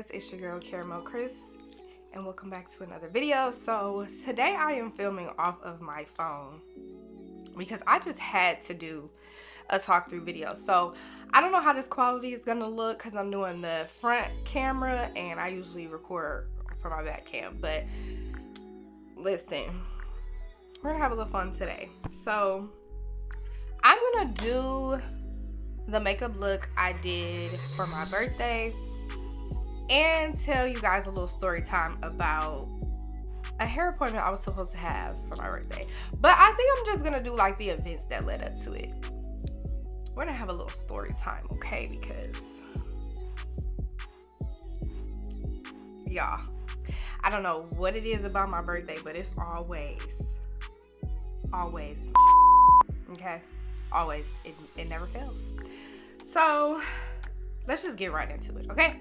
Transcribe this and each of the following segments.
guys, it's your girl Caramel Chris and welcome back to another video. So today I am filming off of my phone because I just had to do a talk through video. So I don't know how this quality is gonna look because I'm doing the front camera and I usually record for my back cam, but listen, we're gonna have a little fun today. So I'm gonna do the makeup look I did for my birthday and tell you guys a little story time about a hair appointment I was supposed to have for my birthday. But I think I'm just gonna do like the events that led up to it. We're gonna have a little story time, okay? Because y'all, I don't know what it is about my birthday, but it's always okay, always. It never fails. So let's just get right into it, okay?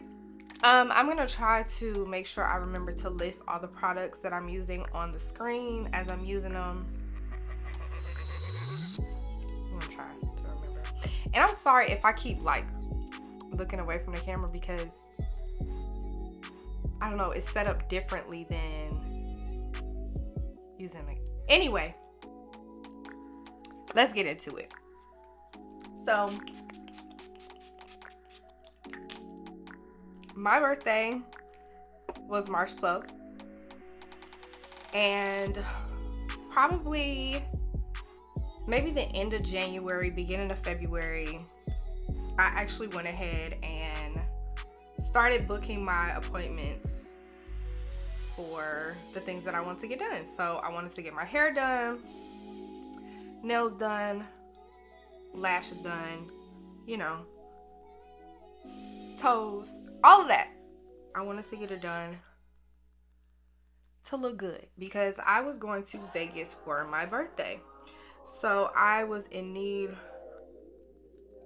I'm gonna try to make sure I remember to list all the products that I'm using on the screen as I'm using them. I'm gonna try to remember. And I'm sorry if I keep like looking away from the camera because I don't know, it's set up differently than using it. Anyway, let's get into it. So my birthday was March 12th, and probably maybe the end of January, beginning of February, I actually went ahead and started booking my appointments for the things that I want to get done. So I wanted to get my hair done, nails done, lashes done, you know, toes, all of that. I wanted to get it done to look good because I was going to Vegas for my birthday. So I was in need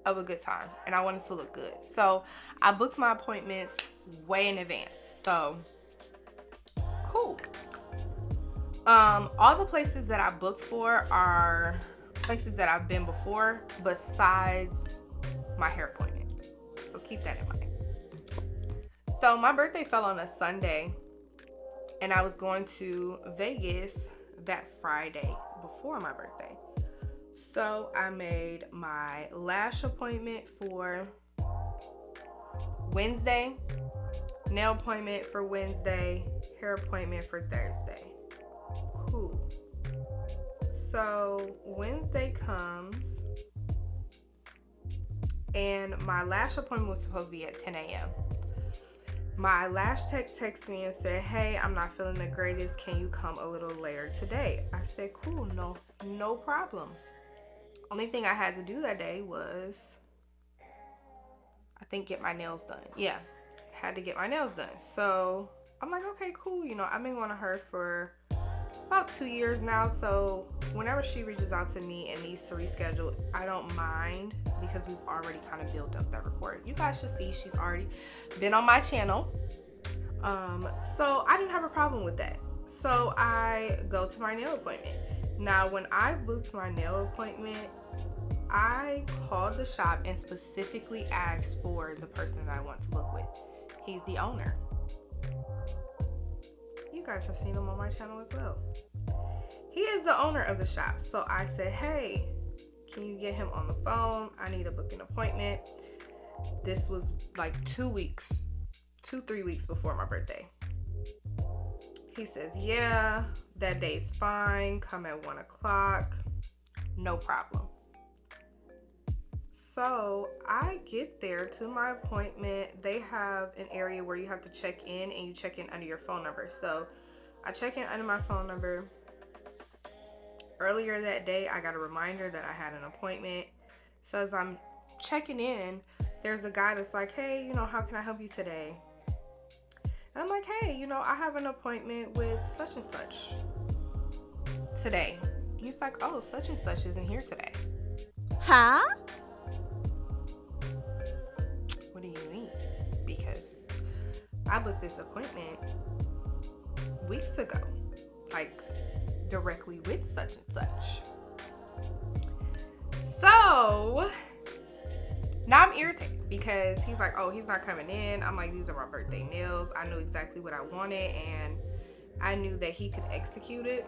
of a good time and I wanted to look good. So I booked my appointments way in advance. So cool. All the places that I booked for are places that I've been before besides my hair appointment. So keep that in mind. So my birthday fell on a Sunday and I was going to Vegas that Friday before my birthday. So I made my lash appointment for Wednesday, nail appointment for Wednesday, hair appointment for Thursday. Cool. So Wednesday comes and my lash appointment was supposed to be at 10 a.m. My lash tech texted me and said, hey, I'm not feeling the greatest. Can you come a little later today? I said, cool, no problem. Only thing I had to do that day was, I think, get my nails done. Yeah, had to get my nails done. So I'm like, okay, cool. You know, I've been going to her for about 2 years now. So whenever she reaches out to me and needs to reschedule, I don't mind because we've already kind of built up that rapport. You guys should see she's already been on my channel. So I didn't have a problem with that. So I go to my nail appointment. Now, when I booked my nail appointment, I called the shop and specifically asked for the person that I want to book with. He's the owner. You guys have seen him on my channel as well. He is the owner of the shop. So I said, hey, can you get him on the phone? I need to book an appointment. This was like 3 weeks before my birthday. He says, yeah, that day's fine. Come at 1 o'clock. No problem. So I get there to my appointment. They have an area where you have to check in and you check in under your phone number. So I check in under my phone number. Earlier that day, I got a reminder that I had an appointment. So as I'm checking in, there's a guy that's like, hey, you know, how can I help you today? And I'm like, hey, you know, I have an appointment with such and such today. He's like, oh, such and such isn't here today. Huh? What do you mean? Because I booked this appointment weeks ago, like directly with such and such. So Now I'm irritated because he's like, oh, he's not coming in. I'm like, these are my birthday nails. I knew exactly what I wanted and I knew that he could execute it.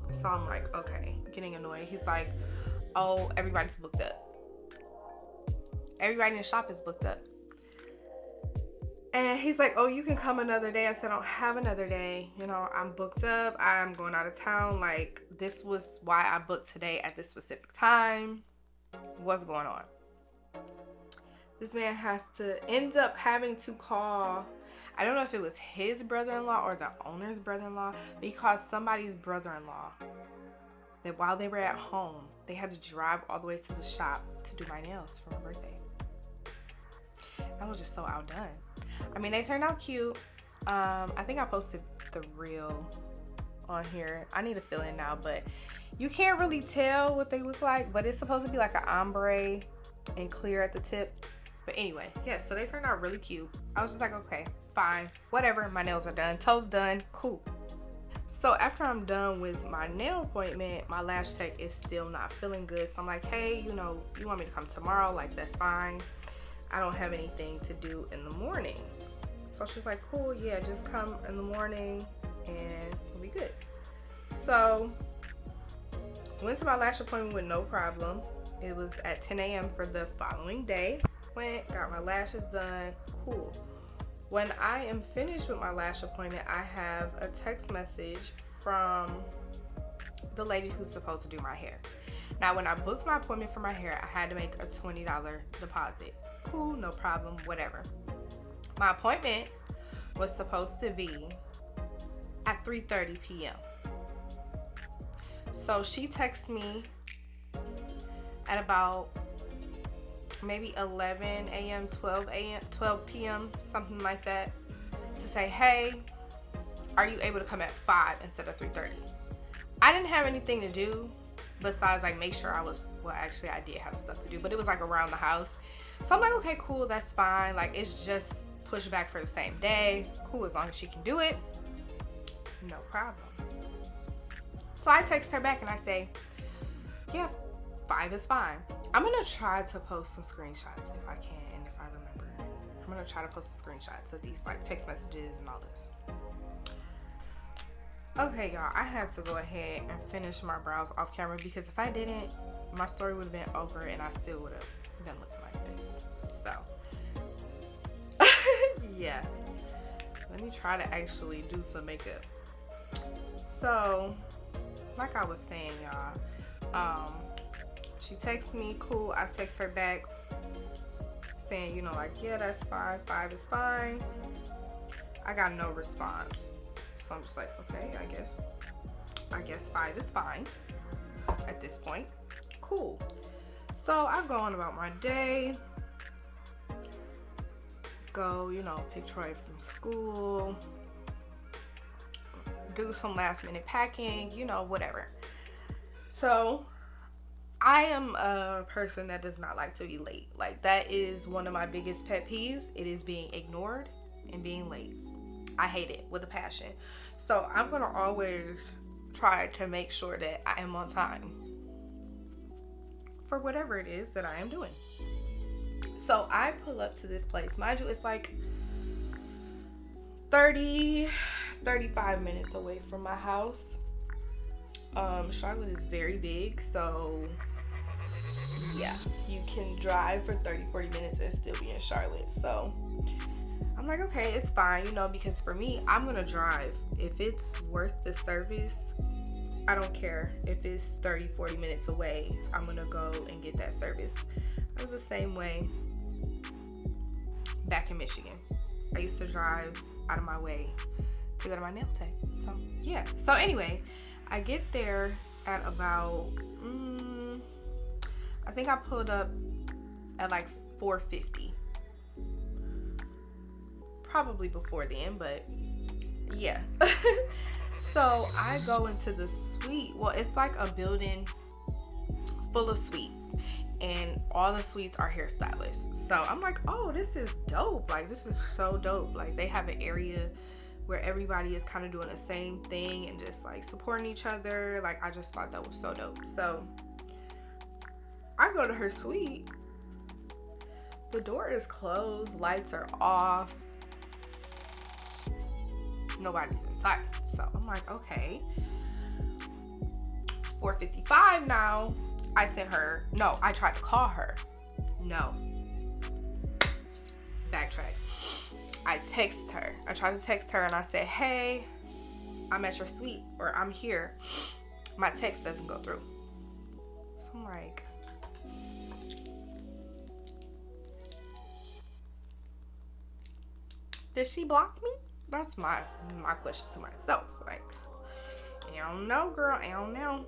So I'm like, okay, getting annoyed. He's like, oh, everybody's booked up. Everybody in the shop is booked up. And he's like, oh, you can come another day. I said, I don't have another day. You know, I'm booked up. I'm going out of town. Like, this was why I booked today at this specific time. What's going on? This man has to end up having to call, I don't know if it was his brother-in-law or the owner's brother-in-law, but he called somebody's brother-in-law that while they were at home, they had to drive all the way to the shop to do my nails for my birthday. I was just so outdone. I mean, they turned out cute. I think I posted the reel on here. I need to fill in now, but you can't really tell what they look like, but it's supposed to be like an ombre and clear at the tip. But anyway, yeah, so they turned out really cute. I was just like, okay, fine, whatever. My nails are done, toes done, cool. So after I'm done with my nail appointment, my lash tech is still not feeling good. So I'm like, hey, you know, you want me to come tomorrow? Like, that's fine. I don't have anything to do in the morning. So she's like, cool, yeah, just come in the morning and we'll be good. So went to my lash appointment with no problem. It was at 10 a.m. for the following day. Went, got my lashes done, cool. When I am finished with my lash appointment, I have a text message from the lady who's supposed to do my hair. Now, when I booked my appointment for my hair, I had to make a $20 deposit. Cool, no problem, whatever. My appointment was supposed to be at 3:30 p.m. So she texts me at about maybe 11 a.m., 12 p.m., something like that, to say, hey, are you able to come at 5 instead of 3:30? I didn't have anything to do besides like make sure I was, well, actually I did have stuff to do, but it was like around the house. So I'm like, okay, cool, that's fine. Like, it's just pushed back for the same day. Cool, as long as she can do it, no problem. So I text her back and I say, yeah, 5 is fine. I'm gonna try to post some screenshots if I can and if I remember. I'm gonna try to post the screenshots of these like text messages and all this. Okay, y'all, I had to go ahead and finish my brows off camera because if I didn't, my story would have been over and I still would have been looking like this. So, yeah. Let me try to actually do some makeup. So, like I was saying, y'all, she texts me, cool. I text her back saying, you know, like, yeah, that's fine. 5 is fine. I got no response. So I'm just like, okay, I guess 5 is fine at this point. Cool. So I go on about my day. Go, you know, pick Troy from school. Do some last minute packing, you know, whatever. So I am a person that does not like to be late. Like, that is one of my biggest pet peeves. It is being ignored and being late. I hate it with a passion. So I'm gonna always try to make sure that I am on time for whatever it is that I am doing. So I pull up to this place. Mind you, it's like 35 minutes away from my house. Charlotte is very big, so yeah, you can drive for 30-40 minutes and still be in Charlotte. So I'm like, okay, it's fine, you know, because for me, I'm gonna drive. If it's worth the service, I don't care if it's 30-40 minutes away. I'm gonna go and get that service. I was the same way back in Michigan. I used to drive out of my way to go to my nail tech. So yeah. So anyway, I get there at about I think I pulled up at like 4:50. Probably before then, but yeah. So I go into the suite. Well, it's like a building full of suites, and all the suites are hairstylists. So I'm like, oh, this is dope. Like, this is so dope. Like, they have an area where everybody is kind of doing the same thing and just like supporting each other. Like, I just thought that was so dope. So I go to her suite The door is closed, lights are off, nobody's inside. So I'm like, okay, it's 4:55 now. I tried to call her. No. Backtrack. I tried to text her and I said, hey, I'm at your suite, or I'm here. My text doesn't go through. So I'm like, did she block me? That's my question to myself. Like, I don't know, girl. I don't know.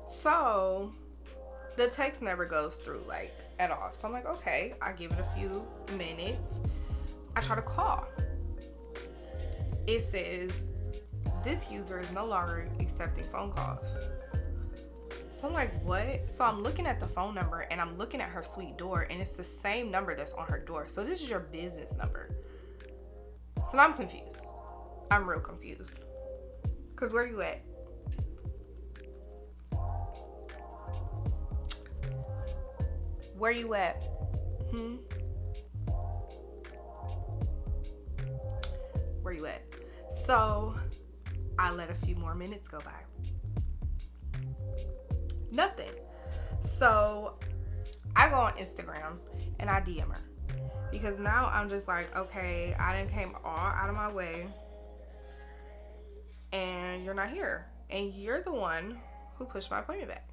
So the text never goes through, like, at all. So I'm like, okay. I give it a few minutes. I try to call. It says this user is no longer accepting phone calls. So I'm like, what? So I'm looking at the phone number and I'm looking at her suite door, and it's the same number that's on her door. So this is your business number. So now I'm confused. I'm real confused. Cause where you at? Where you at? Where you at? So I let a few more minutes go by. Nothing. So I go on Instagram and I DM her, because now I'm just like, okay, I done came all out of my way and you're not here, and you're the one who pushed my appointment back.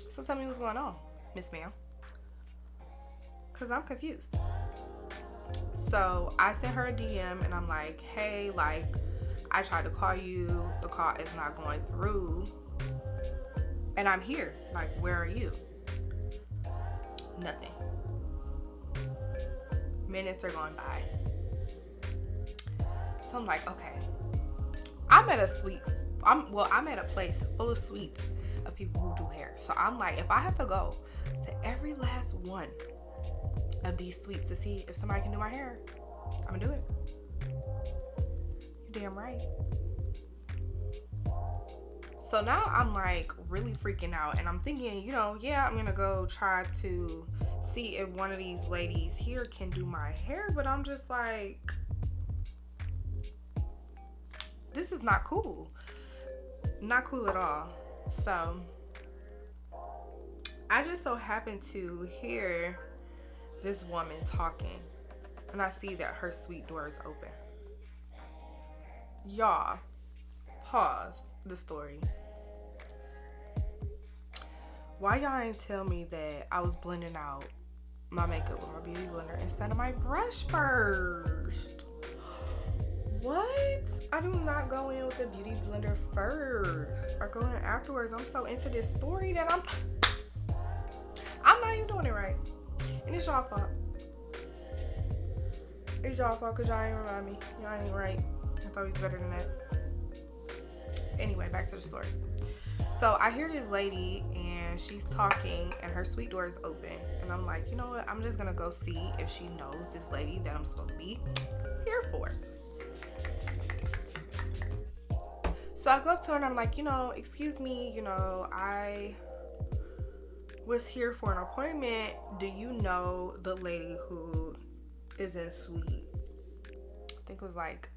So tell me what's going on, Miss Ma'am, because I'm confused. So I sent her a DM and I'm like, hey, like, I tried to call you, the call is not going through, and I'm here. Like, where are you? Nothing. Minutes are going by. So I'm like, okay. I'm at a place full of suites of people who do hair. So I'm like, if I have to go to every last one of these suites to see if somebody can do my hair, I'm gonna do it. You're damn right. So now I'm like really freaking out, and I'm thinking, yeah, I'm gonna go try to see if one of these ladies here can do my hair, but I'm just like, this is not cool. Not cool at all. So I just so happened to hear this woman talking, and I see that her suite door is open. Y'all, pause the story. Why y'all ain't tell me that I was blending out my makeup with my beauty blender instead of my brush first? What? I do not go in with the beauty blender first. I go in afterwards. I'm so into this story that I'm not even doing it right. And it's y'all fault. It's y'all fault because y'all ain't remind me. Y'all ain't right. I thought he was better than that. Anyway, back to the story. So I hear this lady and she's talking and her suite door is open. And I'm like, you know what? I'm just going to go see if she knows this lady that I'm supposed to be here for. So I go up to her and I'm like, excuse me, I was here for an appointment. Do you know the lady who is in suite? I think it was like,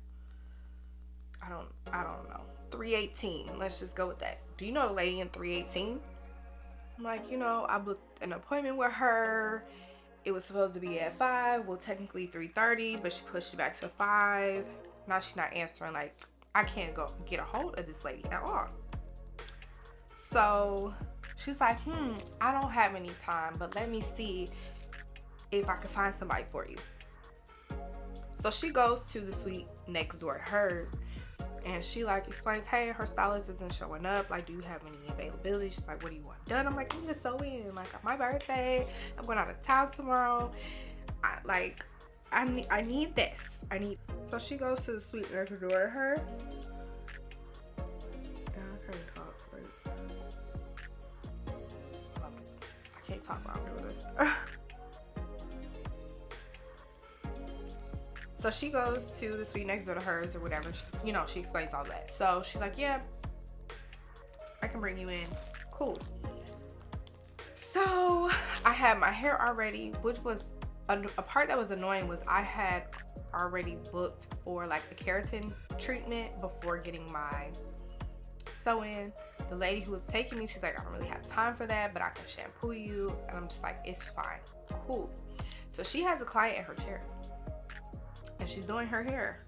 I don't know. 318. Let's just go with that. Do you know the lady in 318? I'm like, I booked an appointment with her. It was supposed to be at 5. Well, technically 3:30, but she pushed it back to 5. Now she's not answering. Like, I can't go get a hold of this lady at all. So she's like, I don't have any time, but let me see if I can find somebody for you. So she goes to the suite next door to hers, and she like explains, hey, her stylist isn't showing up. Like, do you have any availability? She's like, what do you want done? I'm like, I need to sew in. Like, my birthday. I'm going out of town tomorrow. I need this. So she goes to the suite next door to her. I can't talk. I can't talk while I'm doing this. So she goes to the suite next door to hers or whatever. She explains all that. So she's like, yeah, I can bring you in. Cool. So I had my hair already, which was a part that was annoying was I had already booked for like a keratin treatment before getting my sew-in. The lady who was taking me, she's like, I don't really have time for that, but I can shampoo you. And I'm just like, it's fine, cool. So she has a client in her chair and she's doing her hair,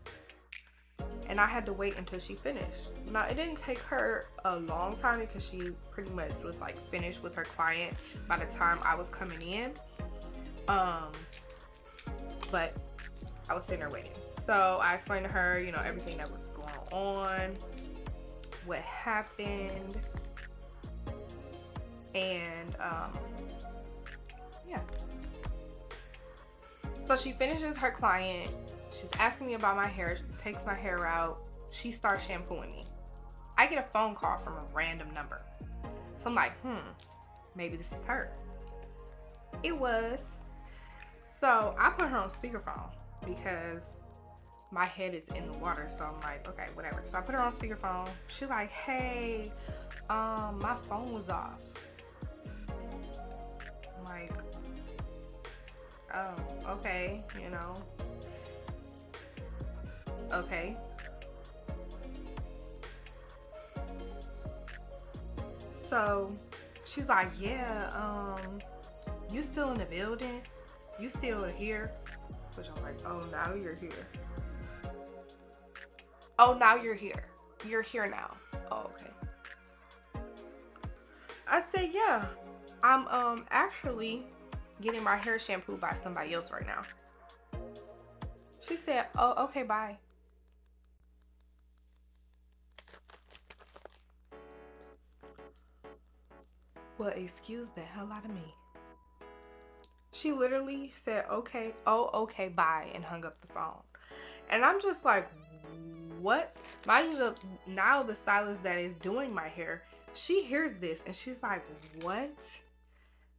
and I had to wait until she finished. Now it didn't take her a long time because she pretty much was like finished with her client by the time I was coming in. But I was sitting there waiting. So I explained to her, you know, everything that was going on, what happened, and yeah. So she finishes her client. She's asking me about my hair. She takes my hair out. She starts shampooing me. I get a phone call from a random number. So I'm like, maybe this is her. It was. So I put her on speakerphone because my head is in the water. So I'm like, okay, whatever. So I put her on speakerphone. She's like, hey, my phone was off. I'm like, oh, okay, you know. Okay. So she's like, yeah, you still in the building? You still here? Which I'm like, oh, now you're here. Oh, now you're here. You're here now. Oh, okay. I said, yeah, I'm actually getting my hair shampooed by somebody else right now. She said, oh, okay, bye. Well, excuse the hell out of me. She literally said, okay, oh, okay, bye, and hung up the phone. And I'm just like, what? Mind you, now the stylist that is doing my hair, she hears this and she's like, what?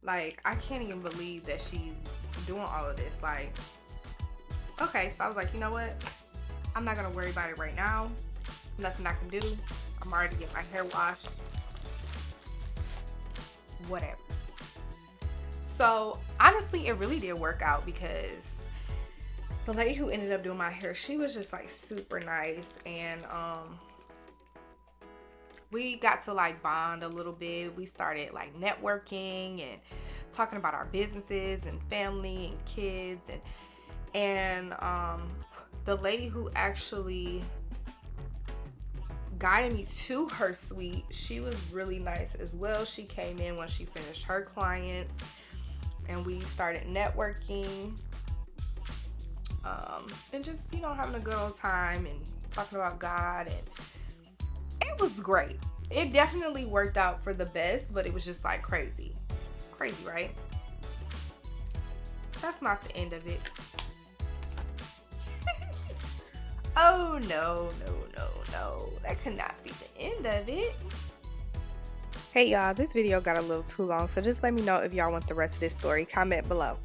Like, I can't even believe that she's doing all of this. Like, okay, so I was like, you know what? I'm not gonna worry about it right now. There's nothing I can do. I'm already getting my hair washed. Whatever. So honestly, it really did work out because the lady who ended up doing my hair, she was just like super nice, and we got to like bond a little bit. We started like networking and talking about our businesses and family and kids, and the lady who actually guided me to her suite, she was really nice as well. She came in when she finished her clients and we started networking, and just, you know, having a good old time and talking about God, and it was great. It definitely worked out for the best, but it was just like crazy, right? That's not the end of it. Oh no, that could not be the end of it. Hey y'all, this video got a little too long, so just let me know if y'all want the rest of this story. Comment below.